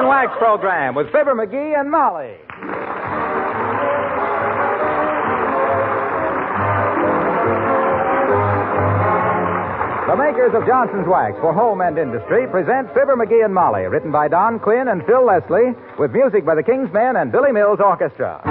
and Wax program with Fibber McGee and Molly. The makers of Johnson's Wax for home and industry present Fibber McGee and Molly, written by Don Quinn and Phil Leslie, with music by the King's Men and Billy Mills Orchestra.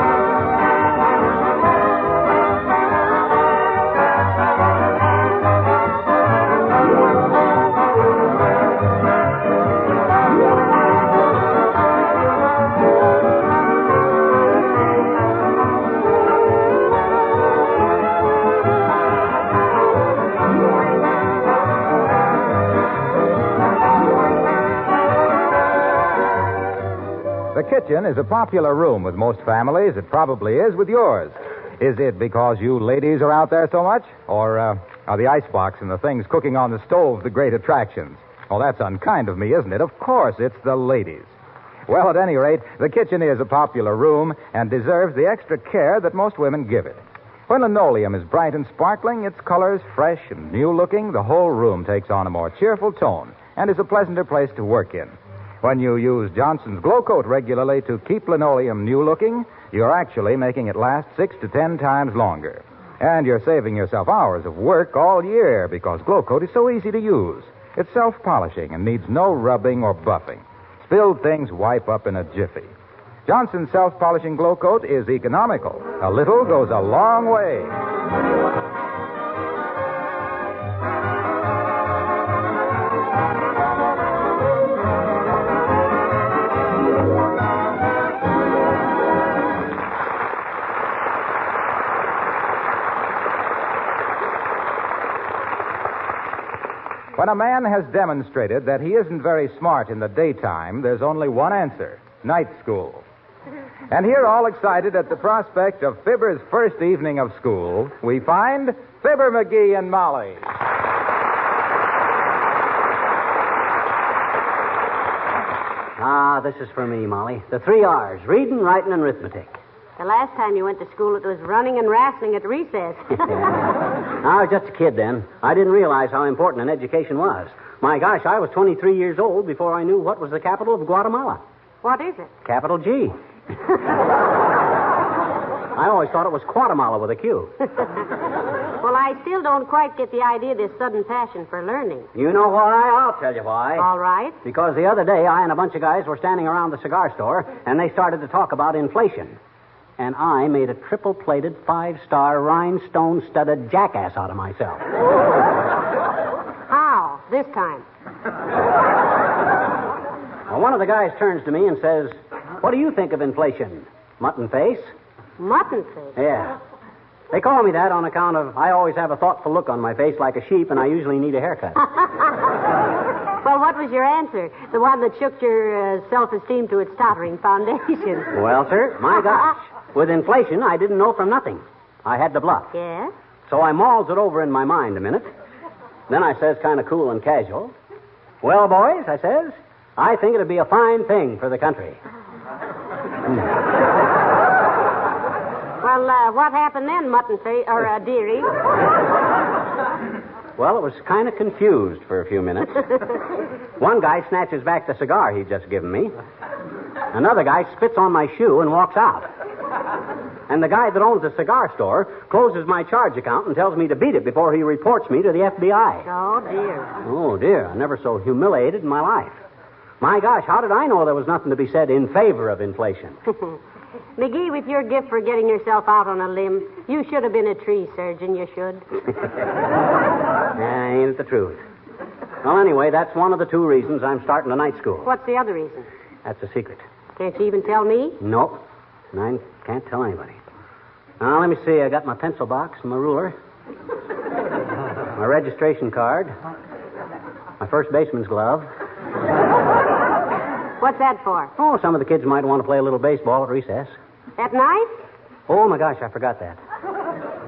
The kitchen is a popular room with most families. It probably is with yours. Is it because you ladies are out there so much? Or are the icebox and the things cooking on the stove the great attractions? Oh, that's unkind of me, isn't it? Of course, it's the ladies. Well, at any rate, the kitchen is a popular room and deserves the extra care that most women give it. When linoleum is bright and sparkling, its colors fresh and new-looking, the whole room takes on a more cheerful tone and is a pleasanter place to work in. When you use Johnson's Glow Coat regularly to keep linoleum new-looking, you're actually making it last 6 to 10 times longer. And you're saving yourself hours of work all year because Glow Coat is so easy to use. It's self-polishing and needs no rubbing or buffing. Spilled things wipe up in a jiffy. Johnson's self-polishing Glow Coat is economical. A little goes a long way. When a man has demonstrated that he isn't very smart in the daytime, there's only one answer: night school. And here, all excited at the prospect of Fibber's first evening of school, we find Fibber McGee and Molly. Ah, this is for me, Molly. The 3 R's: reading, writing, and arithmetic. The last time you went to school, it was running and wrestling at recess. I was just a kid then. I didn't realize how important an education was. My gosh, I was 23 years old before I knew what was the capital of Guatemala. What is it? Capital G. I always thought it was Guatemala with a Q. Well, I still don't quite get the idea of this sudden passion for learning. You know why? I'll tell you why. All right. Because the other day, I and a bunch of guys were standing around the cigar store, and they started to talk about inflation. And I made a triple-plated, 5-star, rhinestone-studded jackass out of myself. How? This time? Well, one of the guys turns to me and says, "What do you think of inflation? Mutton face?" Mutton face? Yeah. They call me that on account of I always have a thoughtful look on my face like a sheep, and I usually need a haircut. Well, what was your answer? The one that shook your self-esteem to its tottering foundation. Well, sir, my gosh. With inflation, I didn't know from nothing. I had to bluff. Yeah? So I mulls it over in my mind a minute. Then I says, kind of cool and casual, "Well, boys," I says, "I think it'd be a fine thing for the country." Well, what happened then, mutton face, or dearie? Well, it was kind of confused for a few minutes. One guy snatches back the cigar he'd just given me. Another guy spits on my shoe and walks out. And the guy that owns the cigar store closes my charge account and tells me to beat it before he reports me to the FBI. Oh, dear. Oh, dear. I never so humiliated in my life. My gosh, how did I know there was nothing to be said in favor of inflation? McGee, with your gift for getting yourself out on a limb, you should have been a tree surgeon, you should. Ain't it the truth? Well, anyway, that's one of the 2 reasons I'm starting a night school. What's the other reason? That's a secret. Can't you even tell me? Nope. And I can't tell anybody. Now, let me see. I got my pencil box and my ruler. My registration card. My first baseman's glove. What's that for? Oh, some of the kids might want to play a little baseball at recess. At night? Oh, my gosh, I forgot that.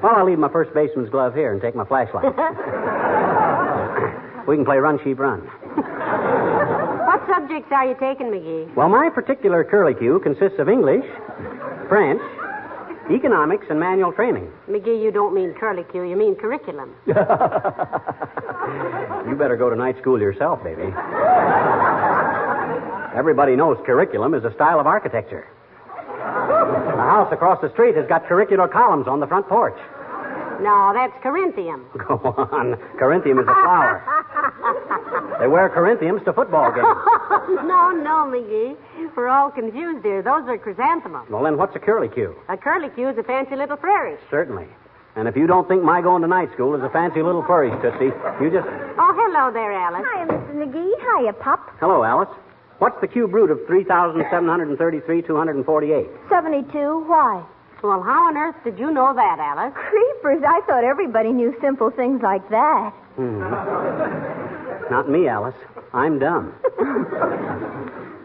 Well, I'll leave my first baseman's glove here and take my flashlight. We can play run, sheep, run. What subjects are you taking, McGee? Well, my particular curlicue consists of English, French, economics, and manual training. McGee, you don't mean curlicue, you mean curriculum. You better go to night school yourself, baby. Everybody knows curriculum is a style of architecture. The house across the street has got curricular columns on the front porch. No, that's Corinthium. Go on. Corinthium is a flower. They wear Corinthiums to football games. No, McGee. We're all confused here. Those are chrysanthemums. Well, then what's a curlicue? A curlicue is a fancy little flourish. Certainly. And if you don't think my going to night school is a fancy little flourish, Tootsie, you just... Oh, hello there, Alice. Hiya, Mrs. McGee. Hiya, Pop. Hello, Alice. What's the cube root of 3,733,248? 72. Why? Well, how on earth did you know that, Alice? Creepers. I thought everybody knew simple things like that. Not me, Alice. I'm dumb.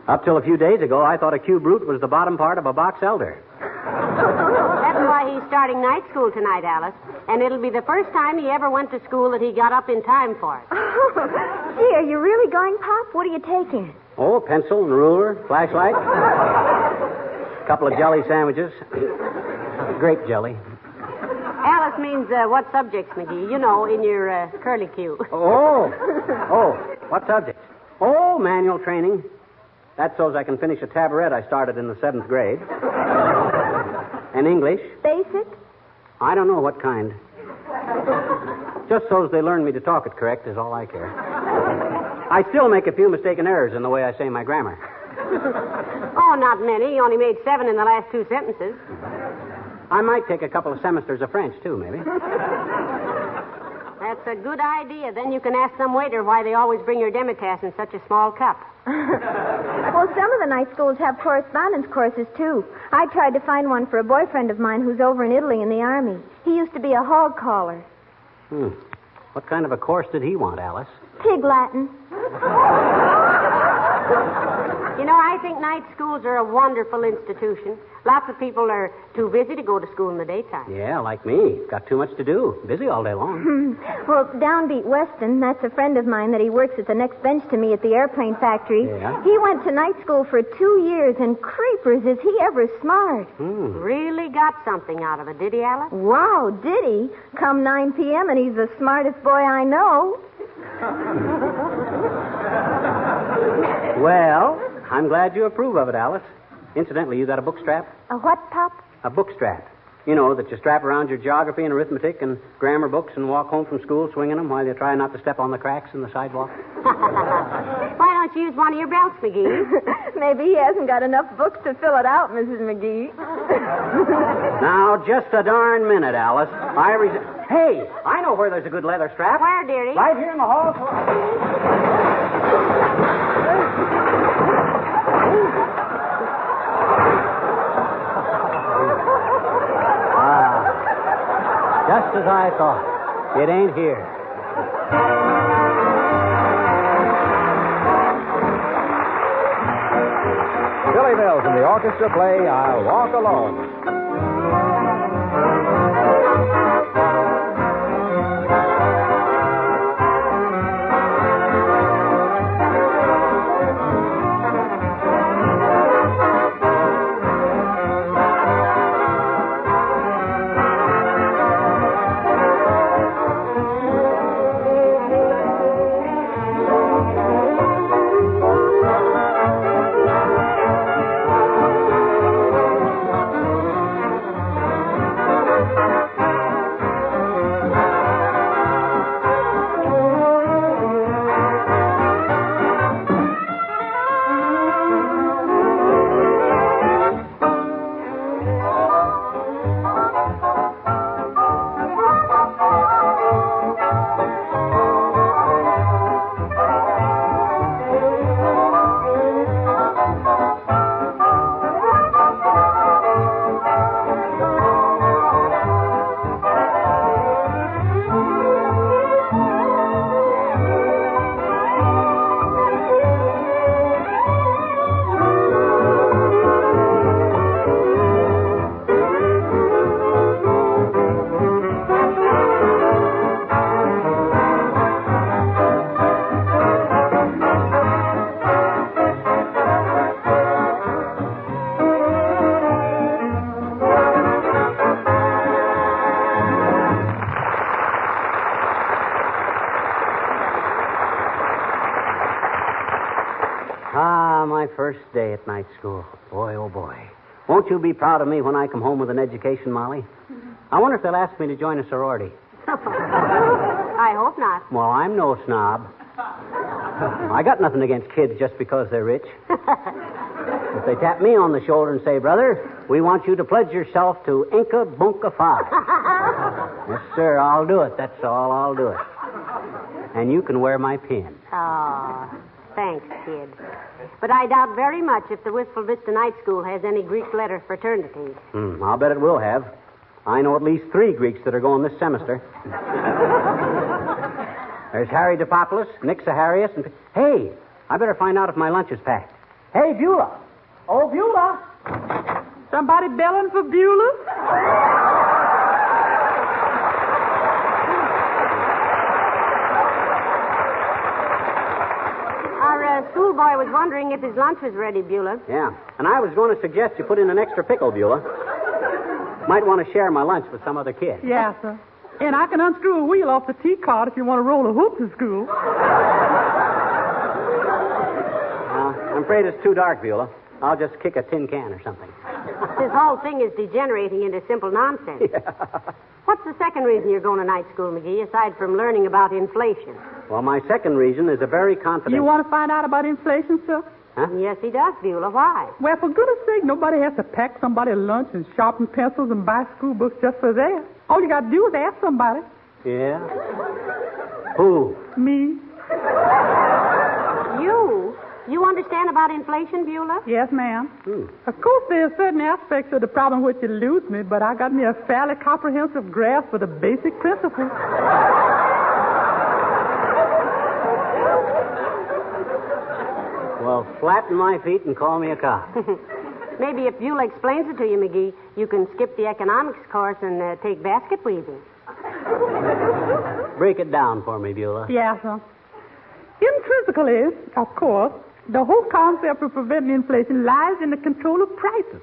Up till a few days ago, I thought a cube root was the bottom part of a box elder. That's why he's starting night school tonight, Alice. And it'll be the first time he ever went to school that he got up in time for it. Gee, are you really going, Pop? What are you taking? Oh, pencil and ruler, flashlight. A couple of jelly sandwiches. Grape jelly. Alice means what subjects, McGee? You know, in your curlicue. Oh, what subjects? Oh, manual training. That's so's I can finish a tabaret I started in the 7th grade. And English. Basic? I don't know what kind. Just so's they learn me to talk it correct is all I care. I still make a few mistaken errors in the way I say my grammar. Oh, not many. You only made 7 in the last 2 sentences. I might take a couple of semesters of French, too, maybe. That's a good idea. Then you can ask some waiter why they always bring your demitasse in such a small cup. Well, some of the night schools have correspondence courses, too. I tried to find one for a boyfriend of mine who's over in Italy in the Army. He used to be a hog caller. What kind of a course did he want, Alice? Pig Latin. You know, I think night schools are a wonderful institution. Lots of people are too busy to go to school in the daytime. Yeah, like me. Got too much to do. Busy all day long. Well, Downbeat Weston, that's a friend of mine that he works at the next bench to me at the airplane factory. Yeah? He went to night school for 2 years, and creepers, is he ever smart. Really got something out of it, did he, Alice? Wow, did he? Come 9 p.m., and he's the smartest boy I know. Well, I'm glad you approve of it, Alice. Incidentally, you got a book strap? A what, Pop? A book strap. You know, that you strap around your geography and arithmetic and grammar books and walk home from school swinging them while you try not to step on the cracks in the sidewalk. Why don't you use one of your belts, McGee? Maybe he hasn't got enough books to fill it out, Mrs. McGee. Now, just a darn minute, Alice. Hey, I know where there's a good leather strap. Where, dearie? Right here in the hall. Just as I thought. It ain't here. Billy Mills in the orchestra play I'll Walk Alone. My first day at night school. Boy, oh boy. Won't you be proud of me when I come home with an education, Molly? I wonder if they'll ask me to join a sorority. I hope not. Well, I'm no snob. I got nothing against kids just because they're rich. If they tap me on the shoulder and say, brother, we want you to pledge yourself to Inca Bunca Phi. Yes, sir, I'll do it. That's all, I'll do it. And you can wear my pin. Oh, thanks, kid. But I doubt very much if the Wistful Vista Night School has any Greek letter fraternities. I'll bet it will have. I know at least 3 Greeks that are going this semester. There's Harry Depopoulos, Nick Zaharias, and... Hey, I better find out if my lunch is packed. Hey, Beulah. Oh, Beulah. Somebody belling for Beulah? Our schoolboy was wondering if his lunch was ready, Beulah. Yeah, and I was going to suggest you put in an extra pickle, Beulah. Might want to share my lunch with some other kid. Yeah, sir. And I can unscrew a wheel off the tea cart if you want to roll a hoop to school. I'm afraid it's too dark, Beulah. I'll just kick a tin can or something. This whole thing is degenerating into simple nonsense. Yeah. What's the second reason you're going to night school, McGee, aside from learning about inflation? Well, my second reason is a very confident... You want to find out about inflation, sir? Huh? Yes, he does, Beulah. Why? Well, for goodness sake, nobody has to pack somebody lunch and sharpen pencils and buy school books just for that. All you got to do is ask somebody. Yeah? Who? Me. You? You understand about inflation, Beulah? Yes, ma'am. Of course, there are certain aspects of the problem which elude me, but I got me a fairly comprehensive grasp of the basic principles. Well, flatten my feet and call me a cop. Maybe if Beulah explains it to you, McGee, you can skip the economics course and take basket weaving. Break it down for me, Beulah. Yeah, sir. Intrinsically, of course, the whole concept of preventing inflation lies in the control of prices.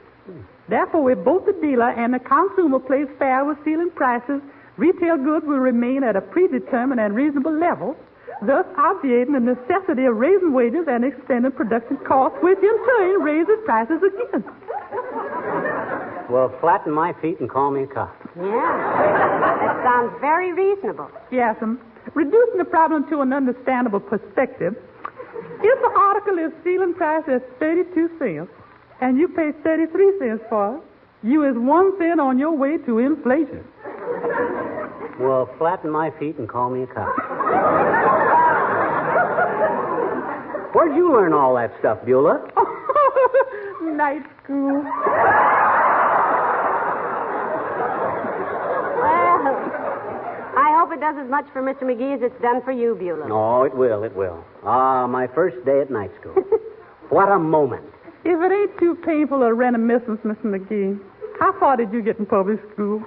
Therefore, if both the dealer and the consumer plays fair with ceiling prices, retail goods will remain at a predetermined and reasonable level, thus obviating the necessity of raising wages and extending production costs, which in turn raises prices again. Well, flatten my feet and call me a cop. Yeah. That sounds very reasonable. Yes, reducing the problem to an understandable perspective, if the article is ceiling price is 32 cents and you pay 33 cents for it, you is 1 cent on your way to inflation. Well, flatten my feet and call me a cop. Where'd you learn all that stuff, Beulah? Night school. Well, I hope it does as much for Mr. McGee as it's done for you, Beulah. Oh, it will, it will. My first day at night school. What a moment. If it ain't too painful a reminiscence, Mr. McGee, how far did you get in public school?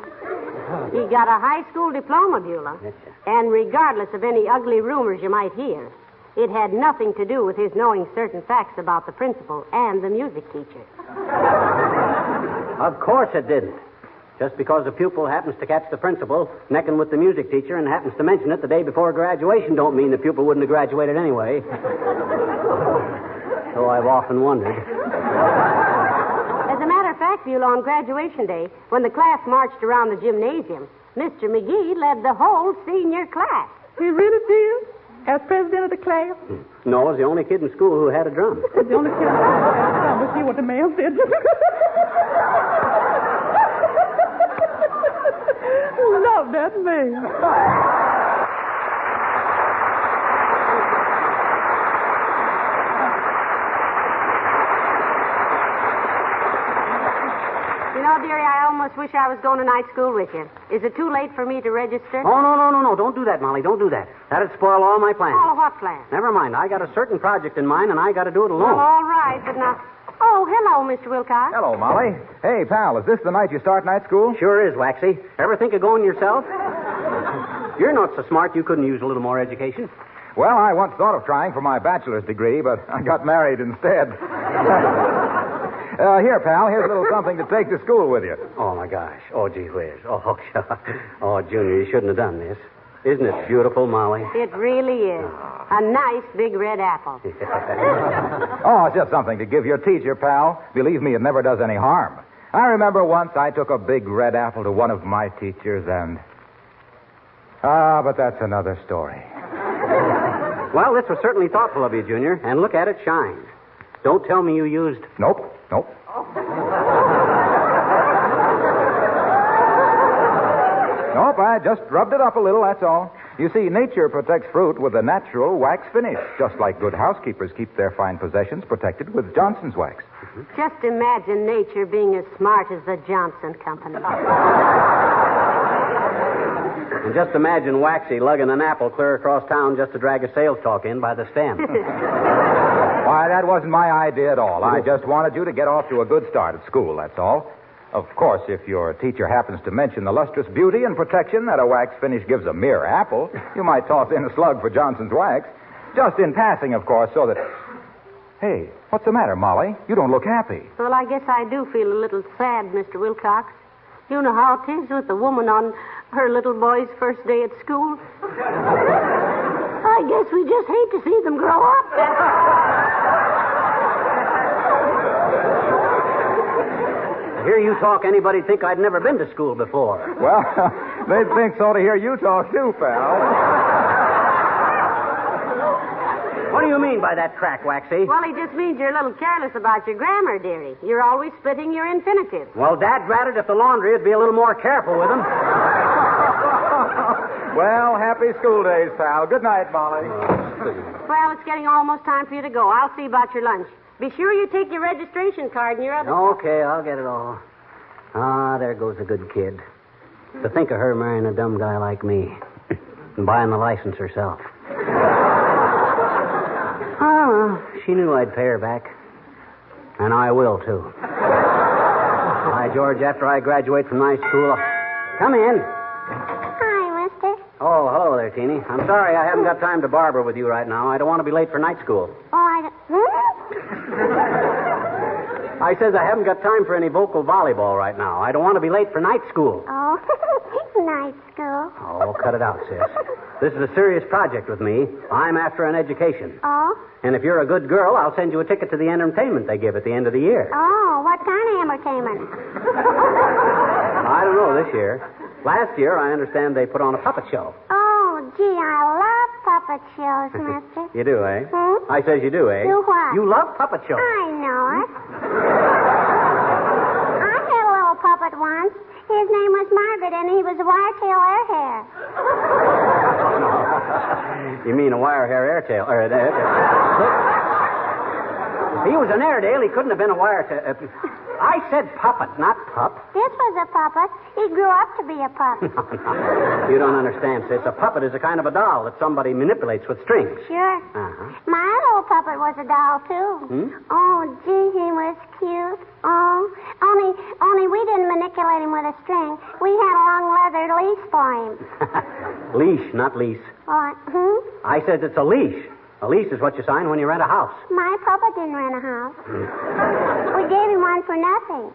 He got a high school diploma, Beulah. Yes, sir. And regardless of any ugly rumors you might hear, it had nothing to do with his knowing certain facts about the principal and the music teacher. Of course it didn't. Just because a pupil happens to catch the principal necking with the music teacher and happens to mention it the day before graduation don't mean the pupil wouldn't have graduated anyway. So I've often wondered. As a matter of fact, Beulah, on graduation day, when the class marched around the gymnasium, Mr. McGee led the whole senior class. He really did? As president of the class? No, I was the only kid in school who had a drum. The only kid who had a drum. But see what the man said. Love that man. You know, dearie, I almost wish I was going to night school with you. Is it too late for me to register? Oh, no. Don't do that, Molly. Don't do that. That'd spoil all my plans. Oh, what plan? Never mind. I got a certain project in mind, and I got to do it alone. Well, all right, but now... Oh, hello, Mr. Wilcox. Hello, Molly. Hey, pal, is this the night you start night school? Sure is, Waxy. Ever think of going yourself? You're not so smart you couldn't use a little more education. Well, I once thought of trying for my bachelor's degree, but I got married instead. Here, pal, here's a little something to take to school with you. Oh, my gosh. Oh, gee whiz. Oh, Junior, you shouldn't have done this. Isn't it beautiful, Molly? It really is. A nice big red apple. Oh, it's just something to give your teacher, pal. Believe me, it never does any harm. I remember once I took a big red apple to one of my teachers and... but that's another story. Well, this was certainly thoughtful of you, Junior. And look at it shine. Don't tell me you used... Nope. Nope, I just rubbed it up a little, that's all. You see, nature protects fruit with a natural wax finish, just like good housekeepers keep their fine possessions protected with Johnson's wax. Just imagine nature being as smart as the Johnson Company. And just imagine Waxy lugging an apple clear across town just to drag a sales talk in by the stem. Why, that wasn't my idea at all. I just wanted you to get off to a good start at school, that's all. Of course, if your teacher happens to mention the lustrous beauty and protection that a wax finish gives a mere apple, you might toss in a slug for Johnson's wax. Just in passing, of course, so that... Hey, what's the matter, Molly? You don't look happy. Well, I guess I do feel a little sad, Mr. Wilcox. You know how it is with the woman on her little boy's first day at school. I guess we just hate to see them grow up. Hear you talk, anybody'd think I'd never been to school before. Well, they'd think so to hear you talk, too, pal. What do you mean by that crack, Waxy? Well, he just means you're a little careless about your grammar, dearie. You're always splitting your infinitive. Well, Dad ratted if the laundry would be a little more careful with them. Well, happy school days, pal. Good night, Molly. Well, it's getting almost time for you to go. I'll see about your lunch. Be sure you take your registration card and your other... Okay, I'll get it all. There goes a good kid. To think of her marrying a dumb guy like me and buying the license herself. She knew I'd pay her back. And I will, too. By George, after I graduate from night school... Come in. Hi, mister. Oh, hello there, Teeny. I'm sorry I haven't got time to barber with you right now. I don't want to be late for night school. Oh, I don't... I says I haven't got time for any vocal volleyball right now. I don't want to be late for night school. Oh, night school. Oh, cut it out, sis. This is a serious project with me. I'm after an education. Oh? And if you're a good girl, I'll send you a ticket to the entertainment they give at the end of the year. Oh, what kind of entertainment? I don't know this year. Last year, I understand they put on a puppet show. Oh, gee, I love puppet shows, mister. You do, eh? Hmm? I says you do, eh? Do what? You love puppet shows. I know it. I had a little puppet once. His name was Margaret, and he was a wire-tail airhair. You mean a wire hair airtail? If he was an Airedale, he couldn't have been a wire tail. I said puppet, not pup. This was a puppet. He grew up to be a pup. No. You don't understand, sis. A puppet is a kind of a doll that somebody manipulates with strings. Sure. Uh-huh. My little puppet was a doll, too. Hmm? Oh, gee, he was cute. Oh, only we didn't manipulate him with a string. We had a long leather leash for him. Leash, not lease. What? I said it's a leash. A lease is what you sign when you rent a house. My puppet didn't rent a house. We gave him one for nothing.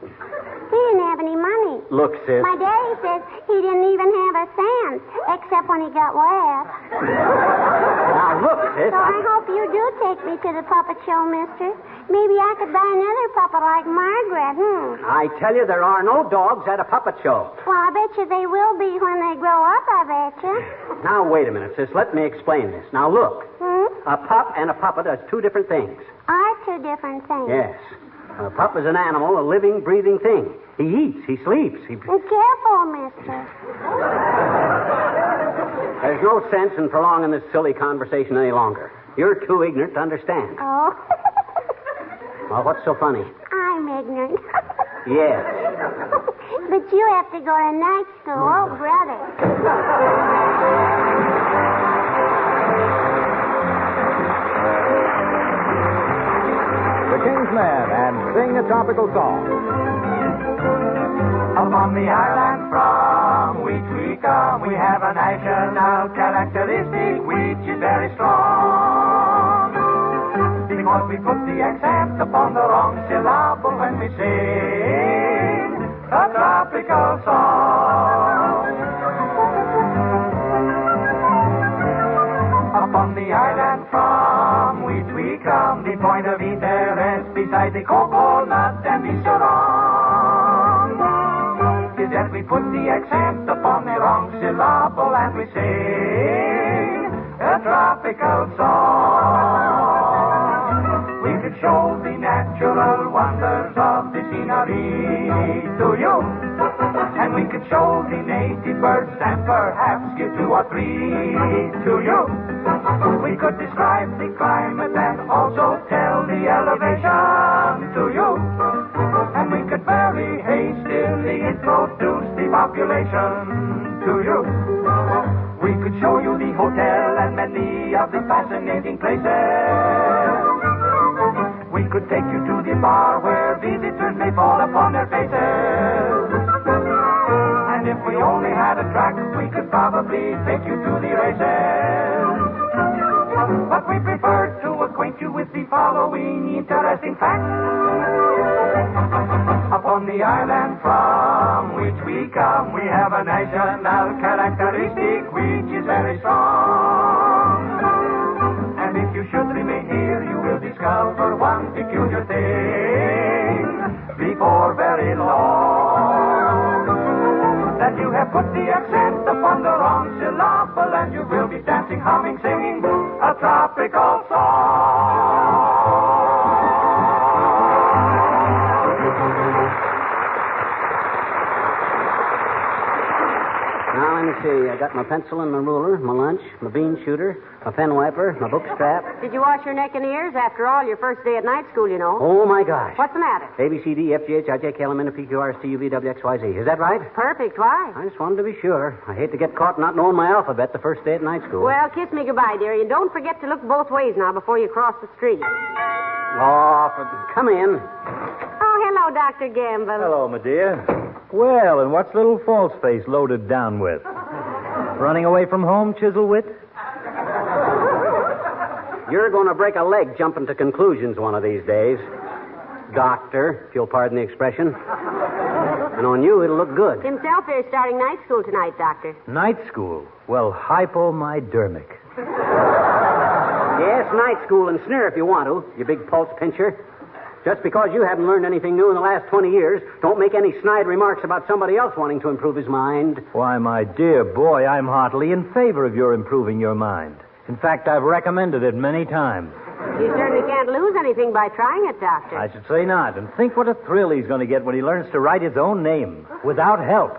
He didn't have any money. Look, sis. My daddy says he didn't even have a cent, except when he got wet. Now, look, sis. So I hope you do take me to the puppet show, mister. Maybe I could buy another puppet like Margaret, I tell you, there are no dogs at a puppet show. Well, I bet you they will be when they grow up, I bet you. Now, wait a minute, sis. Let me explain this. Now, look. A pup and a puppet are two different things. Are two different things. Yes. A pup is an animal, a living, breathing thing. He eats, he sleeps, Be careful, mister. There's no sense in prolonging this silly conversation any longer. You're too ignorant to understand. Oh. Well, what's so funny? I'm ignorant. Yes. But you have to go to night school. Oh, brother. The King's Men and sing a tropical song. Upon the island from which we come, we have a national characteristic which is very strong. Because we put the accent upon the wrong syllable when we sing a tropical song. beside the coconut and the sarong is that we put the accent upon the wrong syllable and we sing a tropical song. We could show the natural wonders of the scenery to you, and we could show the native birds and perhaps give 2 or 3 to you. We could describe the climate and also tell the elevation to you, and we could very hastily introduce the population to you. We could show you the hotel and many of the fascinating places. We could take you to the bar where visitors may fall upon their faces. And if we only had a track, we could probably take you to the races. But we prefer to acquaint you with the following interesting facts. Upon the island from which we come, we have a national characteristic which is very strong. And if you should remain here, you will discover one peculiar thing before very long. That you have put the accent upon the wrong syllable, and you will be dancing, humming, singing a tropical song. Now, let me see. I got my pencil and my ruler, my lunch, my bean shooter, my pen wiper, my book strap. Did you wash your neck and ears? After all, your first day at night school, you know. Oh, my gosh. What's the matter? A, B, C, D, F, G, H, I, J, K, L, M, N, O, P, Q, R, S, T, U, V, W, X, Y, Z. Is that right? Perfect. Why? I just wanted to be sure. I hate to get caught not knowing my alphabet the first day at night school. Well, kiss me goodbye, dearie, and don't forget to look both ways now before you cross the street. Oh, come in. Oh, hello, Dr. Gamble. Hello, my dear. Well, and what's little false face loaded down with? Running away from home, Chiselwit? You're going to break a leg jumping to conclusions one of these days. Doctor, if you'll pardon the expression. And on you, it'll look good. Himself is starting night school tonight, Doctor. Night school? Well, hypomydерmic. Yes, night school, and sneer if you want to, you big pulse pincher. Just because you haven't learned anything new in the last 20 years, don't make any snide remarks about somebody else wanting to improve his mind. Why, my dear boy, I'm heartily in favor of your improving your mind. In fact, I've recommended it many times. You certainly can't lose anything by trying it, Doctor. I should say not. And think what a thrill he's going to get when he learns to write his own name, without help.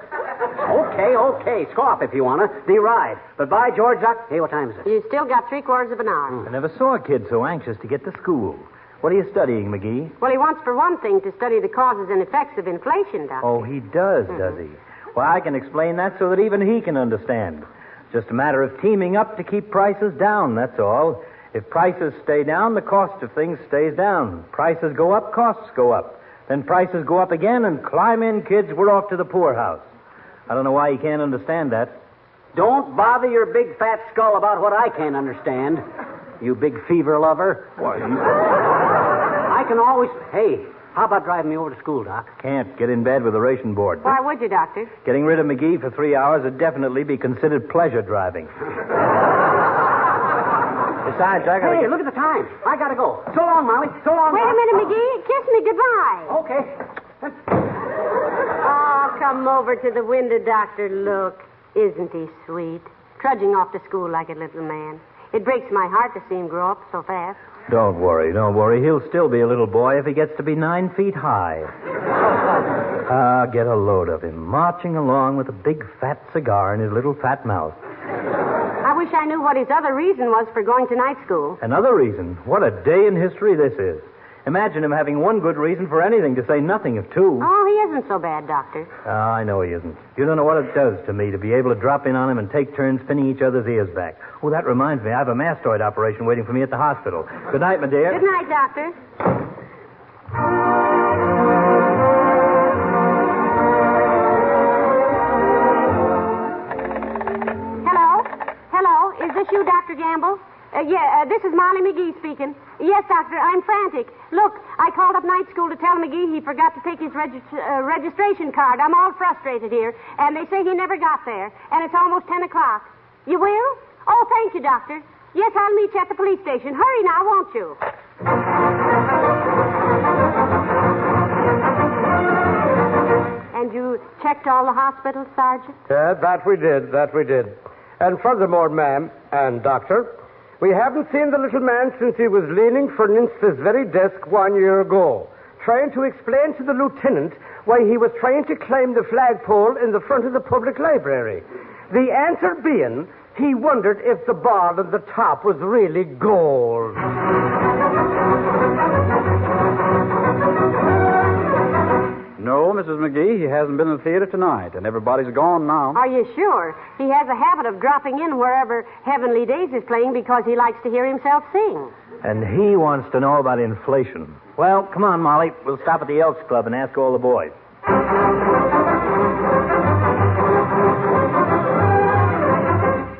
Okay. Scoff if you want to. Deride. But by George, Doc... Hey, what time is it? You've still got 3/4 of an hour. I never saw a kid so anxious to get to school. What are you studying, McGee? Well, he wants, for one thing, to study the causes and effects of inflation, Doctor. Oh, he does he? Well, I can explain that so that even he can understand. Just a matter of teaming up to keep prices down, that's all. If prices stay down, the cost of things stays down. Prices go up, costs go up. Then prices go up again, and climb in, kids, we're off to the poorhouse. I don't know why you can't understand that. Don't bother your big fat skull about what I can't understand, you big fever lover. Why, I can always... Hey, how about driving me over to school, Doc? can't get in bed with a ration board. Why would you, Doctor? Getting rid of McGee for 3 hours would definitely be considered pleasure driving. Besides, I gotta... Hey, look at the time. I gotta go. So long, Molly. So long, Wait Doc. a minute, McGee. Kiss me goodbye. Okay. Oh, come over to the window, Doctor. Look. Isn't he sweet? Trudging off to school like a little man. It breaks my heart to see him grow up so fast. Don't worry. He'll still be a little boy if he gets to be 9 feet high. Get a load of him, marching along with a big fat cigar in his little fat mouth. I wish I knew what his other reason was for going to night school. Another reason. What a day in history this is. Imagine him having one good reason for anything, to say nothing of two. Oh, he isn't so bad, Doctor. I know he isn't. You don't know what it does to me to be able to drop in on him and take turns pinning each other's ears back. Oh, that reminds me, I have a mastoid operation waiting for me at the hospital. Good night, my dear. Good night, Doctor. Hello? Is this you, Dr. Gamble? This is Molly McGee speaking. Yes, Doctor, I'm frantic. Look, I called up night school to tell McGee he forgot to take his registration card. I'm all frustrated here, and they say he never got there, and it's almost 10 o'clock. You will? Oh, thank you, Doctor. Yes, I'll meet you at the police station. Hurry now, won't you? checked all the hospitals, Sergeant? That we did. And furthermore, ma'am and doctor, we haven't seen the little man since he was leaning against this very desk 1 year ago, trying to explain to the lieutenant why he was trying to climb the flagpole in the front of the public library. The answer being, he wondered if the ball at the top was really gold. No, Mrs. McGee, he hasn't been in the theater tonight, and everybody's gone now. Are you sure? He has a habit of dropping in wherever Heavenly Days is playing because he likes to hear himself sing. And he wants to know about inflation. Well, come on, Molly. We'll stop at the Elks Club and ask all the boys.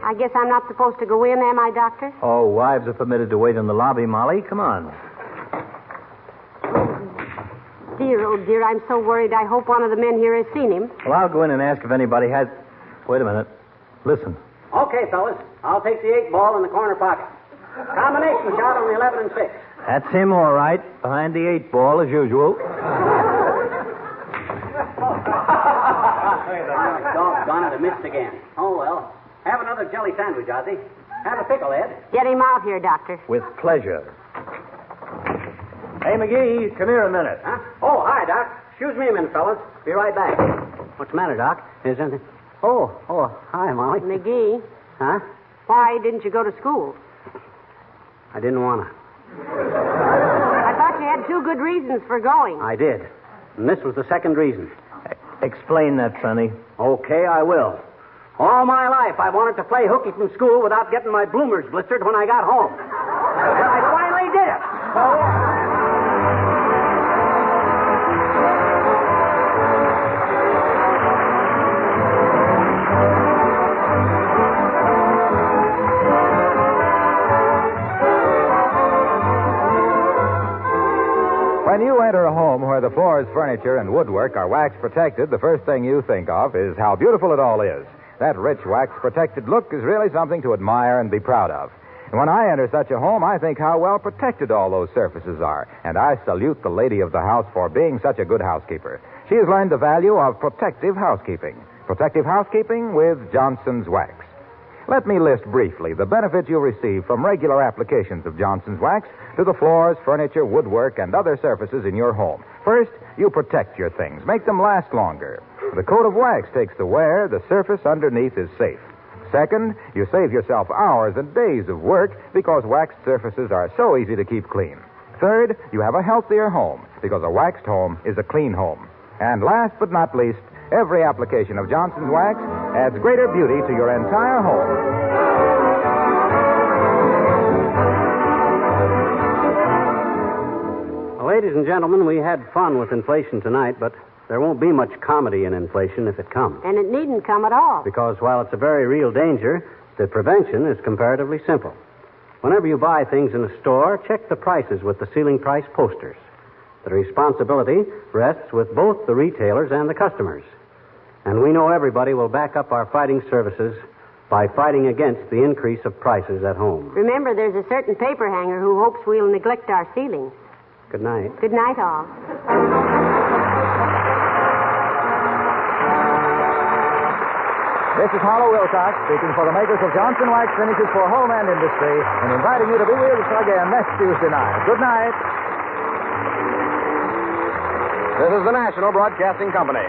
I guess I'm not supposed to go in, am I, Doctor? Oh, wives are permitted to wait in the lobby, Molly. Come on. Oh, dear, I'm so worried. I hope one of the men here has seen him. Well, I'll go in and ask if anybody has... Wait a minute. Listen. Okay, fellas. I'll take the 8 ball in the corner pocket. Combination shot on the 11 and 6. That's him, all right. Behind the 8 ball, as usual. Doggone it, I missed again. Oh, well. Have another jelly sandwich, Ozzy. Have a pickle, Ed. Get him out here, Doctor. With pleasure. Hey, McGee, come here a minute. Huh? Oh, hi, Doc. Excuse me a minute, fellas. Be right back. What's the matter, Doc? Is anything... Oh, hi, Molly. McGee. Huh? Why didn't you go to school? I didn't want to. I thought you had 2 good reasons for going. I did. And this was the second reason. Explain that, Sonny. Okay, I will. All my life, I wanted to play hooky from school without getting my bloomers blistered when I got home. And I finally did it. When you enter a home where the floors, furniture, and woodwork are wax protected, the first thing you think of is how beautiful it all is. That rich wax protected look is really something to admire and be proud of. And when I enter such a home, I think how well protected all those surfaces are. And I salute the lady of the house for being such a good housekeeper. She has learned the value of protective housekeeping. Protective housekeeping with Johnson's Wax. Let me list briefly the benefits you'll receive from regular applications of Johnson's Wax to the floors, furniture, woodwork, and other surfaces in your home. First, you protect your things. Make them last longer. The coat of wax takes the wear. The surface underneath is safe. Second, you save yourself hours and days of work because waxed surfaces are so easy to keep clean. Third, you have a healthier home because a waxed home is a clean home. And last but not least, every application of Johnson's Wax adds greater beauty to your entire home. Well, ladies and gentlemen, we had fun with inflation tonight, but there won't be much comedy in inflation if it comes. And it needn't come at all. Because while it's a very real danger, the prevention is comparatively simple. Whenever you buy things in a store, check the prices with the ceiling price posters. The responsibility rests with both the retailers and the customers. And we know everybody will back up our fighting services by fighting against the increase of prices at home. Remember, there's a certain paper hanger who hopes we'll neglect our ceilings. Good night. Good night, all. This is Harlow Wilcox speaking for the makers of Johnson Wax Finishes for Home and Industry and inviting you to be with us again next Tuesday night. Good night. This is the National Broadcasting Company.